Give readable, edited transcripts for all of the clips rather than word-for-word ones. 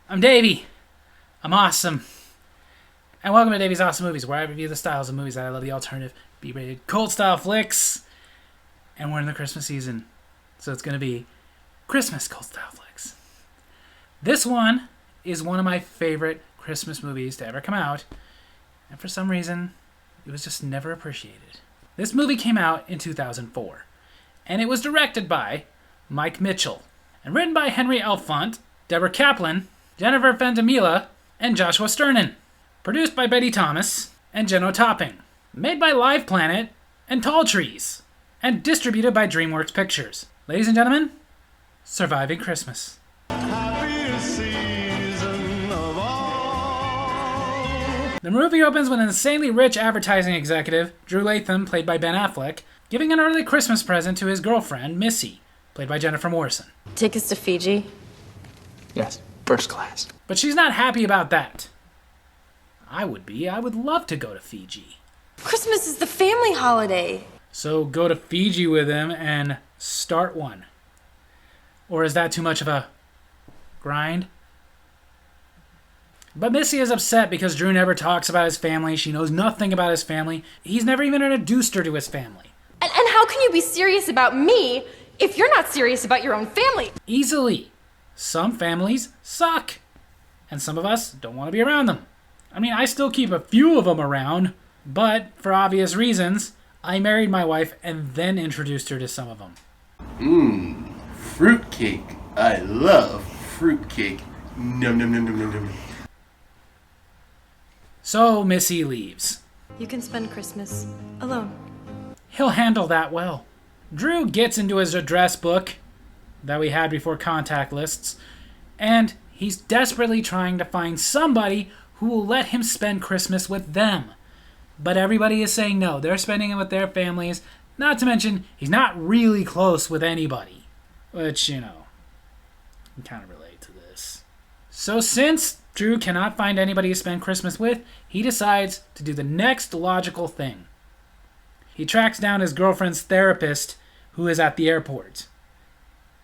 I'm Davy. I'm awesome. And welcome to Davy's Awesome Movies, where I review the styles of movies that I love, the alternative, B-rated, cold-style flicks. And we're in the Christmas season, so it's going to be Christmas cold-style flicks. This one is one of my favorite Christmas movies to ever come out, and for some reason, it was just never appreciated. This movie came out in 2004, and it was directed by Mike Mitchell, and written by Henry Elfont, Deborah Kaplan, Jennifer Fentimila, and Joshua Sternin. Produced by Betty Thomas and Jenno Topping. Made by Live Planet and Tall Trees. And distributed by DreamWorks Pictures. Ladies and gentlemen, Surviving Christmas. Happiest season of all. The movie opens with an insanely rich advertising executive, Drew Latham, played by Ben Affleck, giving an early Christmas present to his girlfriend, Missy, played by Jennifer Morrison. Tickets to Fiji? Yes, first class. But she's not happy about that. I would be. I would love to go to Fiji. Christmas is the family holiday. So go to Fiji with him and start one. Or is that too much of a grind? But Missy is upset because Drew never talks about his family. She knows nothing about his family. He's never even introduced her to his family. And how can you be serious about me if you're not serious about your own family? Easily. Some families suck. And some of us don't want to be around them. I mean, I still keep a few of them around, but for obvious reasons, I married my wife and then introduced her to some of them. Fruitcake. I love fruitcake. Num num num num num num. So Missy leaves. You can spend Christmas alone. He'll handle that well. Drew gets into his address book that we had before contact lists, and he's desperately trying to find somebody who will let him spend Christmas with them. But everybody is saying no. They're spending it with their families. Not to mention, he's not really close with anybody. Which, you know, I can kind of relate to this. So since Drew cannot find anybody to spend Christmas with, he decides to do the next logical thing. He tracks down his girlfriend's therapist, who is at the airport.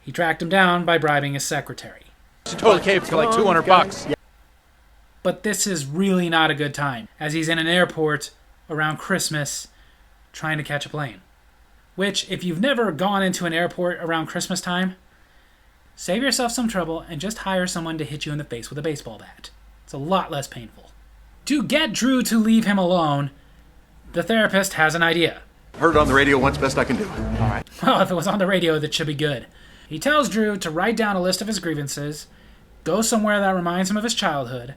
He tracked him down by bribing his secretary. She totally caved for like $200. Yeah. But this is really not a good time, as he's in an airport around Christmas trying to catch a plane. Which, if you've never gone into an airport around Christmas time, save yourself some trouble and just hire someone to hit you in the face with a baseball bat. It's a lot less painful. To get Drew to leave him alone, the therapist has an idea. Heard it on the radio once, best I can do. All right. Well, if it was on the radio, that should be good. He tells Drew to write down a list of his grievances, go somewhere that reminds him of his childhood,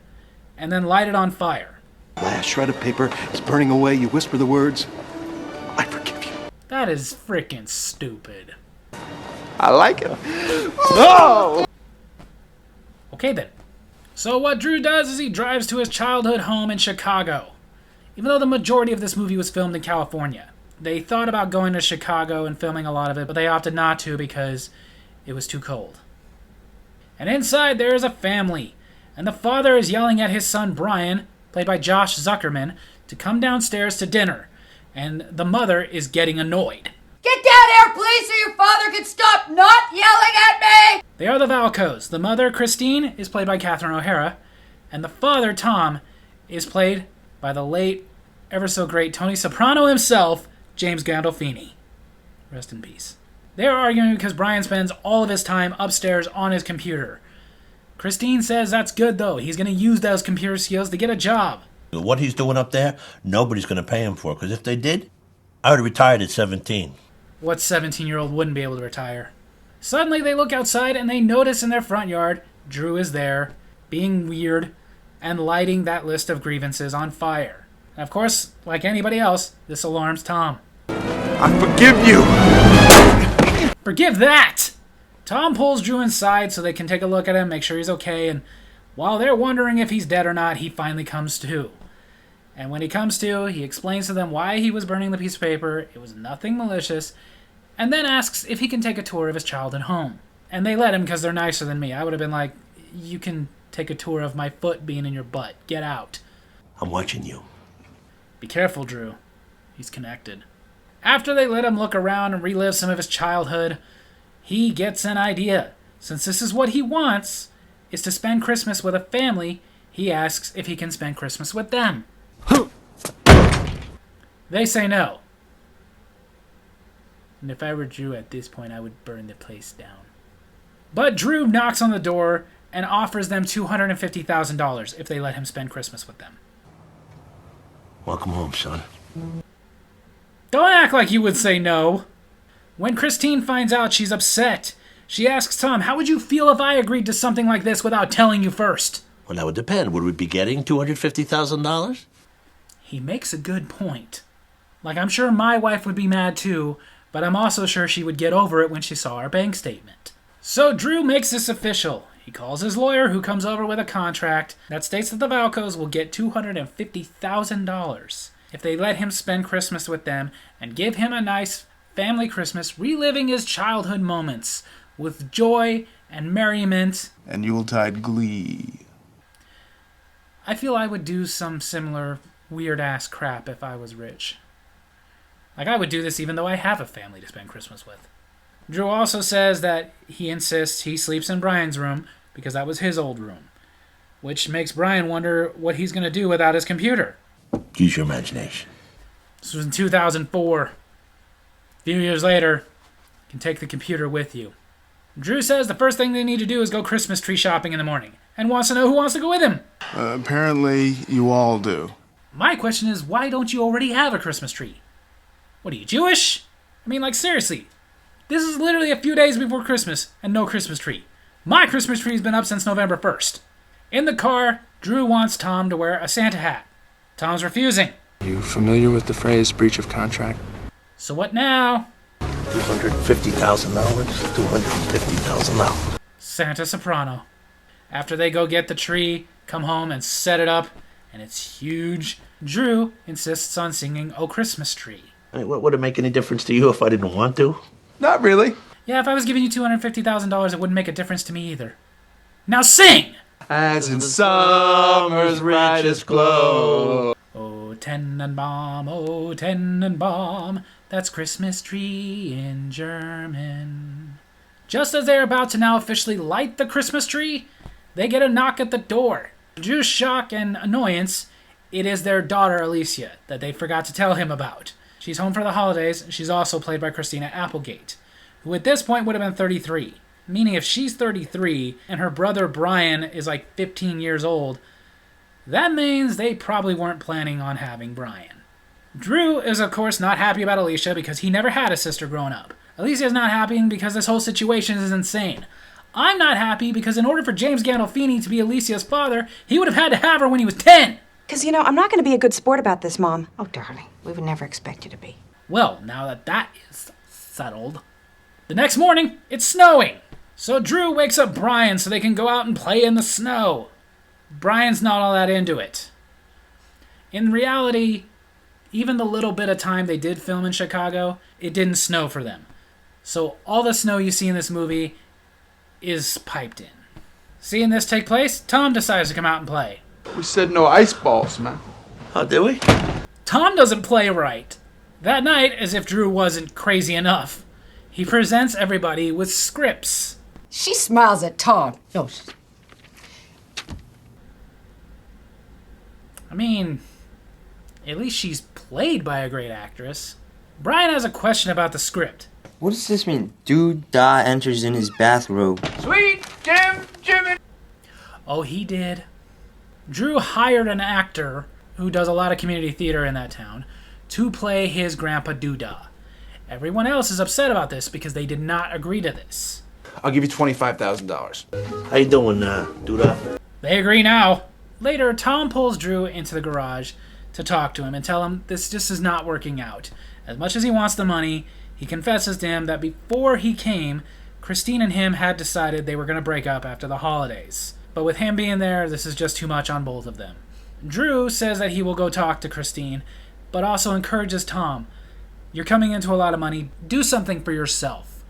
and then light it on fire. Last shred of paper is burning away. You whisper the words, I forgive you. That is frickin' stupid. I like it. Oh! Okay then. So what Drew does is he drives to his childhood home in Chicago. Even though the majority of this movie was filmed in California. They thought about going to Chicago and filming a lot of it, but they opted not to because it was too cold. And inside there is a family. And the father is yelling at his son Brian, played by Josh Zuckerman, to come downstairs to dinner. And the mother is getting annoyed. Get down here, please, so your father can stop not yelling at me! They are the Valcos. The mother, Christine, is played by Catherine O'Hara. And the father, Tom, is played by the late, ever so great Tony Soprano himself, James Gandolfini. Rest in peace. They are arguing because Brian spends all of his time upstairs on his computer. Christine says that's good, though. He's going to use those computer skills to get a job. What he's doing up there, nobody's going to pay him for, because if they did, I would have retired at 17. What 17-year-old wouldn't be able to retire? Suddenly, they look outside and they notice in their front yard, Drew is there, being weird, and lighting that list of grievances on fire. And of course, like anybody else, this alarms Tom. I forgive you. Forgive that! Tom pulls Drew inside so they can take a look at him, make sure he's okay, and while they're wondering if he's dead or not, he finally comes to. And when he comes to, he explains to them why he was burning the piece of paper, it was nothing malicious, and then asks if he can take a tour of his childhood home. And they let him because they're nicer than me. I would have been like, you can take a tour of my foot being in your butt. Get out. I'm watching you. Be careful, Drew. He's connected. After they let him look around and relive some of his childhood, he gets an idea. Since this is what he wants, is to spend Christmas with a family, he asks if he can spend Christmas with them. They say no. And if I were Drew at this point, I would burn the place down. But Drew knocks on the door and offers them $250,000 if they let him spend Christmas with them. Welcome home, son. Don't act like you would say no. When Christine finds out, she's upset. She asks Tom, how would you feel if I agreed to something like this without telling you first? Well, that would depend. Would we be getting $250,000? He makes a good point. Like, I'm sure my wife would be mad too, but I'm also sure she would get over it when she saw our bank statement. So Drew makes this official. He calls his lawyer, who comes over with a contract that states that the Valcos will get $250,000 if they let him spend Christmas with them and give him a nice family Christmas, reliving his childhood moments with joy and merriment And Yuletide glee. I feel I would do some similar weird-ass crap if I was rich. Like, I would do this even though I have a family to spend Christmas with. Drew also says that he insists he sleeps in Brian's room because that was his old room, which makes Brian wonder what he's going to do without his computer. Use your imagination. This was in 2004. A few years later, you can take the computer with you. Drew says the first thing they need to do is go Christmas tree shopping in the morning, and wants to know who wants to go with him. Apparently, you all do. My question is, why don't you already have a Christmas tree? What are you, Jewish? I mean, like, seriously. This is literally a few days before Christmas, and no Christmas tree. My Christmas tree's been up since November 1st. In the car, Drew wants Tom to wear a Santa hat. Tom's refusing. You familiar with the phrase breach of contract? So what now? $250,000. $250,000. Santa soprano. After they go get the tree, come home and set it up, and it's huge, Drew insists on singing "Oh Christmas Tree." I mean, would it make any difference to you if I didn't want to? Not really. Yeah, if I was giving you $250,000, it wouldn't make a difference to me either. Now sing! As in summer's brightest glow. Oh Tannenbaum, that's Christmas tree in German. Just as they're about to now officially light the Christmas tree, they get a knock at the door. To Drew's shock and annoyance, it is their daughter Alicia that they forgot to tell him about. She's home for the holidays. She's also played by Christina Applegate, who at this point would have been 33. Meaning if she's 33 and her brother Brian is like 15 years old, that means they probably weren't planning on having Brian. Drew is of course not happy about Alicia because he never had a sister growing up. Alicia's not happy because this whole situation is insane. I'm not happy because in order for James Gandolfini to be Alicia's father, he would have had to have her when he was 10. Because, I'm not going to be a good sport about this, Mom. Oh, darling, we would never expect you to be. Well, now that that is settled. The next morning, it's snowing. So Drew wakes up Brian so they can go out and play in the snow. Brian's not all that into it. In reality, even the little bit of time they did film in Chicago, it didn't snow for them. So all the snow you see in this movie is piped in. Seeing this take place, Tom decides to come out and play. We said no ice balls, man. Oh, did we? Tom doesn't play right. That night, as if Drew wasn't crazy enough, he presents everybody with scripts. She smiles at Tom. No, I mean, at least she's played by a great actress. Brian has a question about the script. What does this mean? Doo-dah enters in his bathrobe. Sweet Jimmy! Oh, he did. Drew hired an actor who does a lot of community theater in that town to play his grandpa Doodah. Everyone else is upset about this because they did not agree to this. I'll give you $25,000. How you doing, Duda? They agree now. Later, Tom pulls Drew into the garage to talk to him and tell him this just is not working out. As much as he wants the money, he confesses to him that before he came, Christine and him had decided they were going to break up after the holidays. But with him being there, this is just too much on both of them. Drew says that he will go talk to Christine, but also encourages Tom. You're coming into a lot of money. Do something for yourself.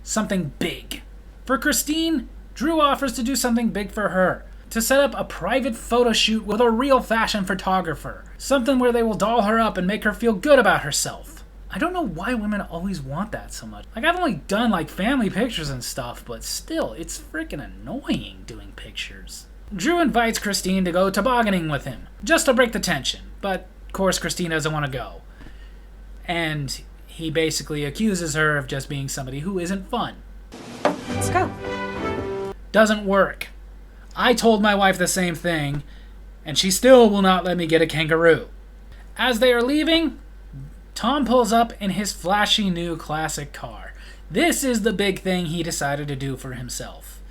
Something big. For Christine, Drew offers to do something big for her. To set up a private photo shoot with a real fashion photographer. Something where they will doll her up and make her feel good about herself. I don't know why women always want that so much. Like, I've only done, like, family pictures and stuff, but still, it's freaking annoying doing pictures. Drew invites Christine to go tobogganing with him, just to break the tension. But, of course, Christine doesn't want to go. And he basically accuses her of just being somebody who isn't fun. Let's go. Doesn't work. I told my wife the same thing, and she still will not let me get a kangaroo. As they are leaving, Tom pulls up in his flashy new classic car. This is the big thing he decided to do for himself.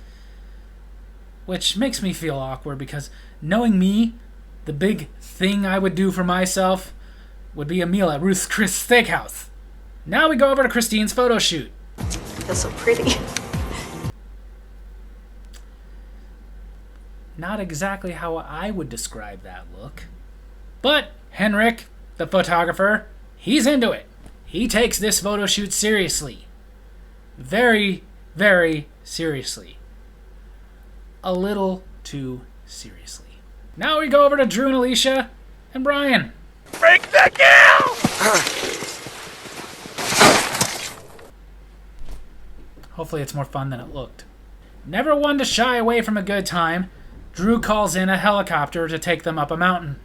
Which makes me feel awkward because knowing me, the big thing I would do for myself would be a meal at Ruth's Chris Steakhouse. Now we go over to Christine's photo shoot. Feels so pretty. Not exactly how I would describe that look. But Henrik, the photographer, he's into it. He takes this photo shoot seriously. Very, very seriously. A little too seriously. Now we go over to Drew and Alicia and Brian. Break the kill! Hopefully it's more fun than it looked. Never one to shy away from a good time, Drew calls in a helicopter to take them up a mountain.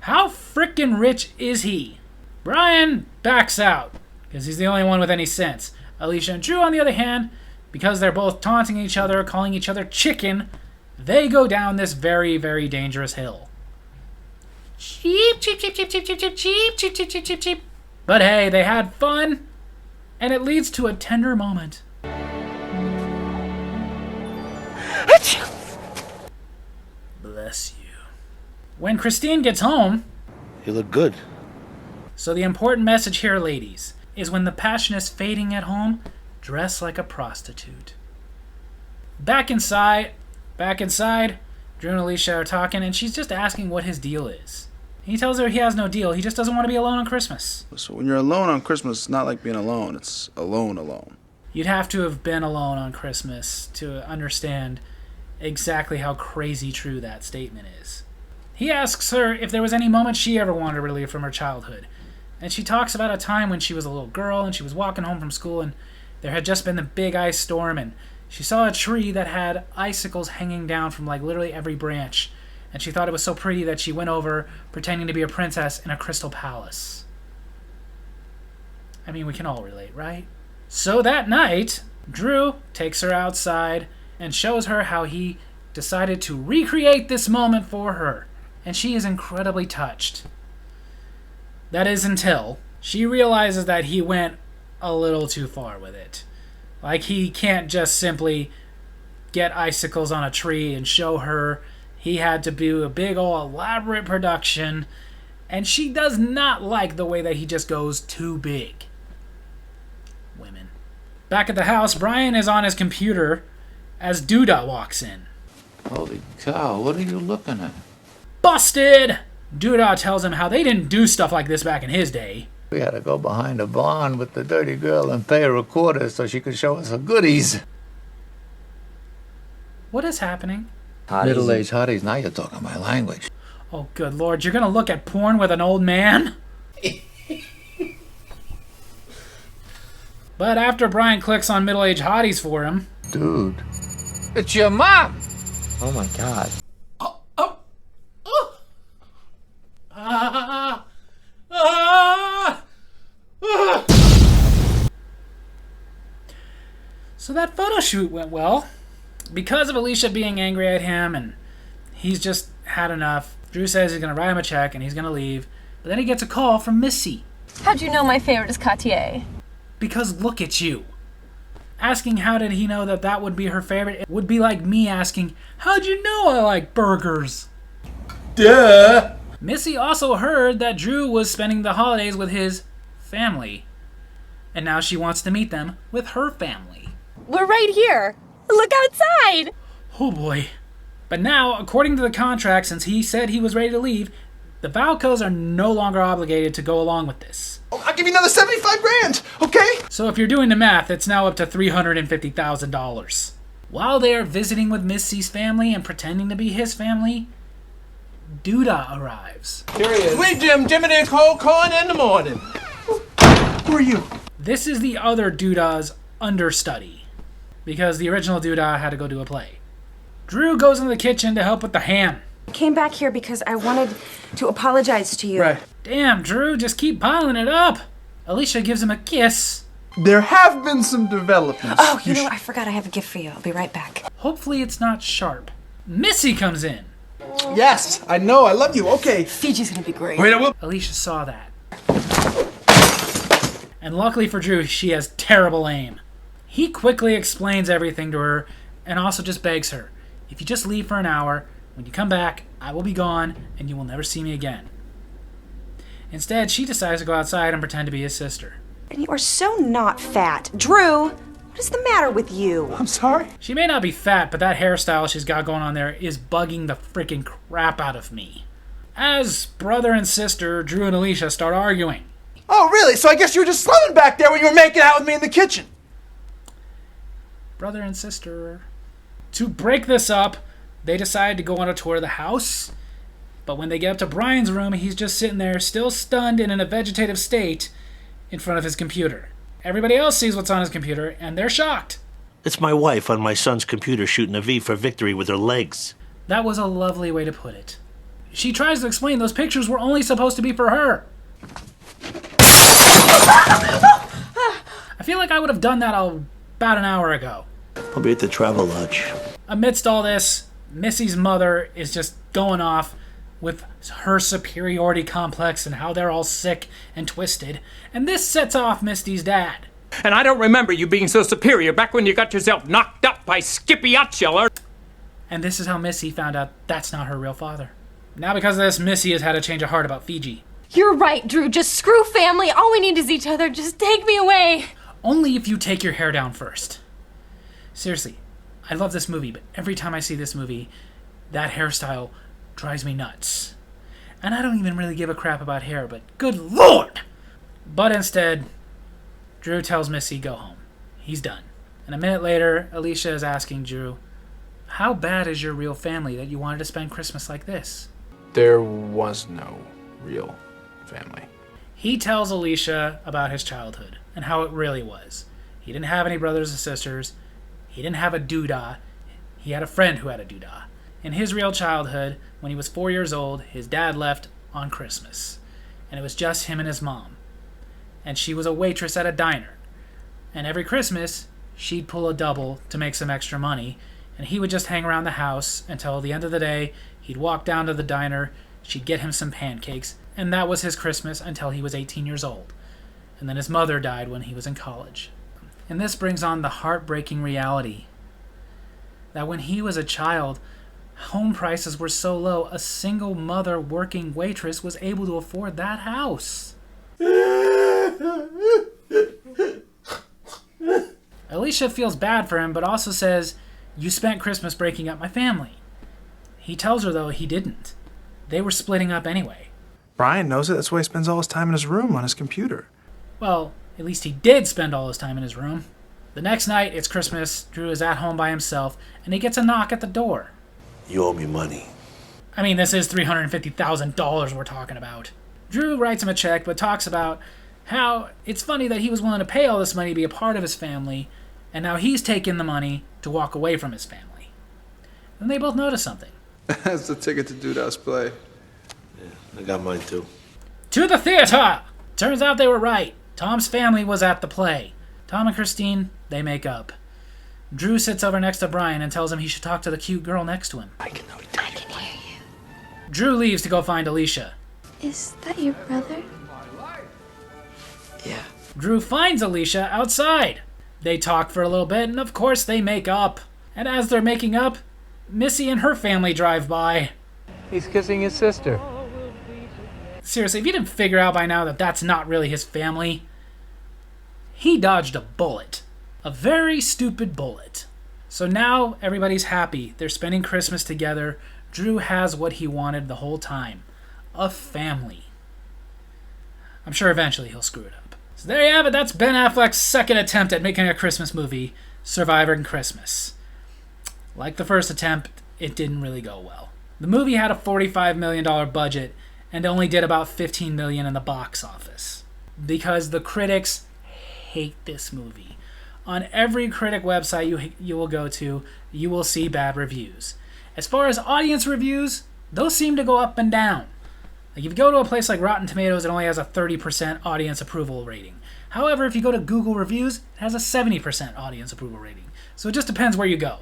How frickin' rich is he? Brian backs out, because he's the only one with any sense. Alicia and Drew, on the other hand, because they're both taunting each other, calling each other chicken, they go down this very, very dangerous hill. Cheep, cheep, cheep, cheep, cheep, cheep, cheep, cheep, cheep, cheep, cheep, cheep, cheep. But hey, they had fun, and it leads to a tender moment. Bless you. When Christine gets home... You look good. So the important message here, ladies, is when the passion is fading at home, dress like a prostitute. Back inside, Drew and Alicia are talking, and she's just asking what his deal is. He tells her he has no deal, he just doesn't want to be alone on Christmas. So when you're alone on Christmas, it's not like being alone. It's alone. You'd have to have been alone on Christmas to understand exactly how crazy true that statement is. He asks her if there was any moment she ever wanted to relieve from her childhood. And she talks about a time when she was a little girl and she was walking home from school and there had just been the big ice storm and she saw a tree that had icicles hanging down from like literally every branch. And she thought it was so pretty that she went over pretending to be a princess in a crystal palace. I mean, we can all relate, right? So that night, Drew takes her outside and shows her how he decided to recreate this moment for her. And she is incredibly touched. That is until she realizes that he went a little too far with it. Like, he can't just simply get icicles on a tree and show her. He had to do a big old elaborate production. And she does not like the way that he just goes too big. Women. Back at the house, Brian is on his computer as Duda walks in. Holy cow, what are you looking at? Busted! Duda tells him how they didn't do stuff like this back in his day. We had to go behind a barn with the dirty girl and pay her a quarter so she could show us her goodies. What is happening? Middle-aged hotties, now you're talking my language. Oh, good lord, you're gonna look at porn with an old man? But after Brian clicks on middle-aged hotties for him... Dude. It's your mom! Oh my god. So that photo shoot went well. Because of Alicia being angry at him and he's just had enough, Drew says he's going to write him a check and he's going to leave. But then he gets a call from Missy. How'd you know my favorite is Cartier? Because look at you. Asking how did he know that that would be her favorite, it would be like me asking, how'd you know I like burgers? Duh! Missy also heard that Drew was spending the holidays with his family. And now she wants to meet them with her family. We're right here. Look outside. Oh boy. But now, according to the contract, since he said he was ready to leave, the Valcos are no longer obligated to go along with this. Oh, I'll give you another 75 grand, okay? So if you're doing the math, it's now up to $350,000. While they are visiting with Missy's family and pretending to be his family, Duda arrives. Here he is. Sweet Jim, Jiminy and Cole calling in the morning. are you? This is the other Doodah's understudy, because the original Doodah had to go do a play. Drew goes into the kitchen to help with the ham. I came back here because I wanted to apologize to you. Right. Damn, Drew, just keep piling it up. Alicia gives him a kiss. There have been some developments. Oh, you know what? I forgot I have a gift for you. I'll be right back. Hopefully it's not sharp. Missy comes in. Yes, I know. I love you. Okay. Fiji's gonna be great. Wait, I will. Alicia saw that. And luckily for Drew, she has terrible aim. He quickly explains everything to her and also just begs her, if you just leave for an hour, when you come back, I will be gone and you will never see me again. Instead, she decides to go outside and pretend to be his sister. And you are so not fat. Drew, what is the matter with you? I'm sorry. She may not be fat, but that hairstyle she's got going on there is bugging the freaking crap out of me. As brother and sister, Drew and Alicia start arguing. Oh, really? So I guess you were just slumming back there when you were making out with me in the kitchen. Brother and sister. To break this up, they decide to go on a tour of the house. But when they get up to Brian's room, he's just sitting there, still stunned and in a vegetative state, in front of his computer. Everybody else sees what's on his computer, and they're shocked. It's my wife on my son's computer shooting a V for victory with her legs. That was a lovely way to put it. She tries to explain those pictures were only supposed to be for her. I feel like I would have done that about an hour ago. I'll be at the Travel Lodge. Amidst all this, Missy's mother is just going off with her superiority complex and how they're all sick and twisted. And this sets off Misty's dad. And I don't remember you being so superior back when you got yourself knocked up by Skippy Utchiller. And this is how Missy found out that's not her real father. Now because of this, Missy has had a change of heart about Fiji. You're right, Drew. Just screw family. All we need is each other. Just take me away. Only if you take your hair down first. Seriously, I love this movie, but every time I see this movie, that hairstyle drives me nuts. And I don't even really give a crap about hair, but good lord! But instead, Drew tells Missy go home. He's done. And a minute later, Alicia is asking Drew, how bad is your real family that you wanted to spend Christmas like this? There was no real family. He tells Alicia about his childhood and how it really was. He didn't have any brothers or sisters. He didn't have a doodah. He had a friend who had a doodah. In his real childhood, when he was 4 years old, his dad left on Christmas. And it was just him and his mom. And she was a waitress at a diner. And every Christmas, she'd pull a double to make some extra money. And he would just hang around the house until the end of the day. He'd walk down to the diner. She'd get him some pancakes. And that was his Christmas until he was 18 years old. And then his mother died when he was in college. And this brings on the heartbreaking reality that when he was a child, home prices were so low, a single mother working waitress was able to afford that house. Alicia feels bad for him, but also says, you spent Christmas breaking up my family. He tells her, though, he didn't. They were splitting up anyway. Brian knows it. That's why he spends all his time in his room on his computer. Well, at least he did spend all his time in his room. The next night, it's Christmas. Drew is at home by himself, and he gets a knock at the door. You owe me money. I mean, this is $350,000 we're talking about. Drew writes him a check, but talks about how it's funny that he was willing to pay all this money to be a part of his family, and now he's taking the money to walk away from his family. Then they both notice something. That's the ticket to Doodah's play. Yeah, I got mine too. To the theater! Turns out they were right. Tom's family was at the play. Tom and Christine, they make up. Drew sits over next to Brian and tells him he should talk to the cute girl next to him. I can hear you. Drew leaves to go find Alicia. Is that your brother? Yeah. Drew finds Alicia outside. They talk for a little bit, and of course they make up. And as they're making up, Missy and her family drive by. He's kissing his sister. Seriously, if you didn't figure out by now that that's not really his family, he dodged a bullet. A very stupid bullet. So now everybody's happy. They're spending Christmas together. Drew has what he wanted the whole time. A family. I'm sure eventually he'll screw it up. So there you have it. That's Ben Affleck's second attempt at making a Christmas movie, Surviving Christmas. Like the first attempt, it didn't really go well. The movie had a $45 million budget and only did about $15 million in the box office. because the critics hate this movie. On every critic website you will go to, you will see bad reviews. As far as audience reviews, those seem to go up and down. Like if you go to a place like Rotten Tomatoes, it only has a 30% audience approval rating. However, if you go to Google Reviews, it has a 70% audience approval rating. So it just depends where you go.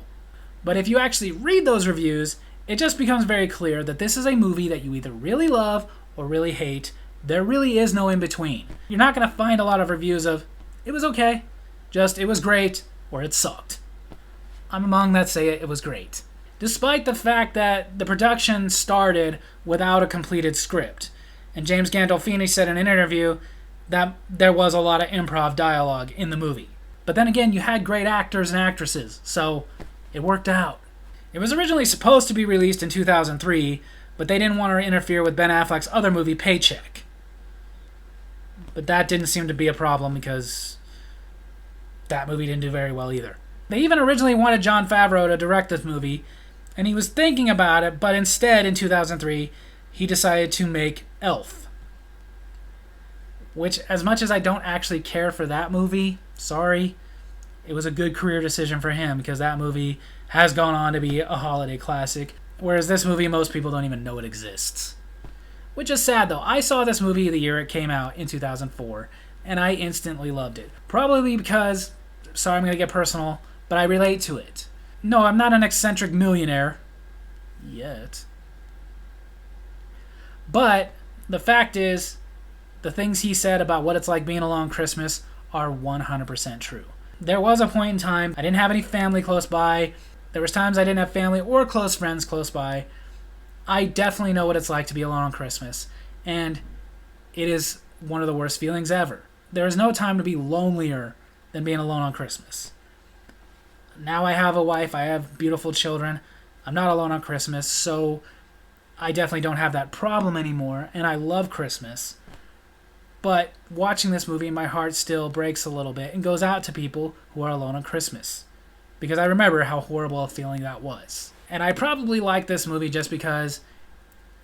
But if you actually read those reviews, it just becomes very clear that this is a movie that you either really love or really hate. There really is no in between. You're not going to find a lot of reviews of, it was okay, just it was great, or it sucked. I'm among that say it was great. Despite the fact that the production started without a completed script. And James Gandolfini said in an interview that there was a lot of improv dialogue in the movie. But then again, you had great actors and actresses, so it worked out. It was originally supposed to be released in 2003, but they didn't want to interfere with Ben Affleck's other movie, Paycheck. But that didn't seem to be a problem because that movie didn't do very well either. They even originally wanted Jon Favreau to direct this movie, and he was thinking about it, but instead, in 2003, he decided to make Elf. Which, as much as I don't actually care for that movie, sorry, it was a good career decision for him because that movie has gone on to be a holiday classic, whereas this movie, most people don't even know it exists. Which is sad, though. I saw this movie the year it came out in 2004, and I instantly loved it. Probably because, sorry, I'm going to get personal, but I relate to it. No, I'm not an eccentric millionaire. Yet. But the fact is, the things he said about what it's like being alone on Christmas are 100% true. There was a point in time I didn't have any family close by. There was times I didn't have family or close friends close by. I definitely know what it's like to be alone on Christmas, and it is one of the worst feelings ever. There is no time to be lonelier than being alone on Christmas. Now I have a wife, I have beautiful children. I'm not alone on Christmas, so I definitely don't have that problem anymore, and I love Christmas. But watching this movie, my heart still breaks a little bit and goes out to people who are alone on Christmas. Because I remember how horrible a feeling that was. And I probably like this movie just because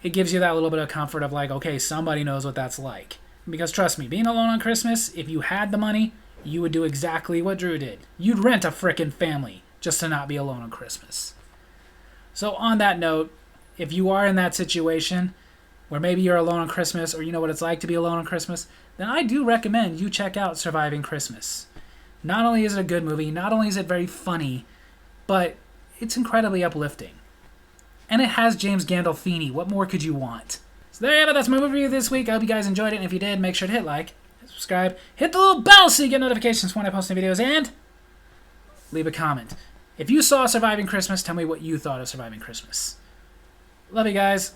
it gives you that little bit of comfort of like, okay, somebody knows what that's like. Because trust me, being alone on Christmas, if you had the money, you would do exactly what Drew did. You'd rent a frickin' family just to not be alone on Christmas. So on that note, if you are in that situation where maybe you're alone on Christmas or you know what it's like to be alone on Christmas, then I do recommend you check out Surviving Christmas. Not only is it a good movie, not only is it very funny, but it's incredibly uplifting. And it has James Gandolfini. What more could you want? So there you have it. That's my movie review this week. I hope you guys enjoyed it. And if you did, make sure to hit like, subscribe, hit the little bell so you get notifications when I post new videos, and leave a comment. If you saw Surviving Christmas, tell me what you thought of Surviving Christmas. Love you guys.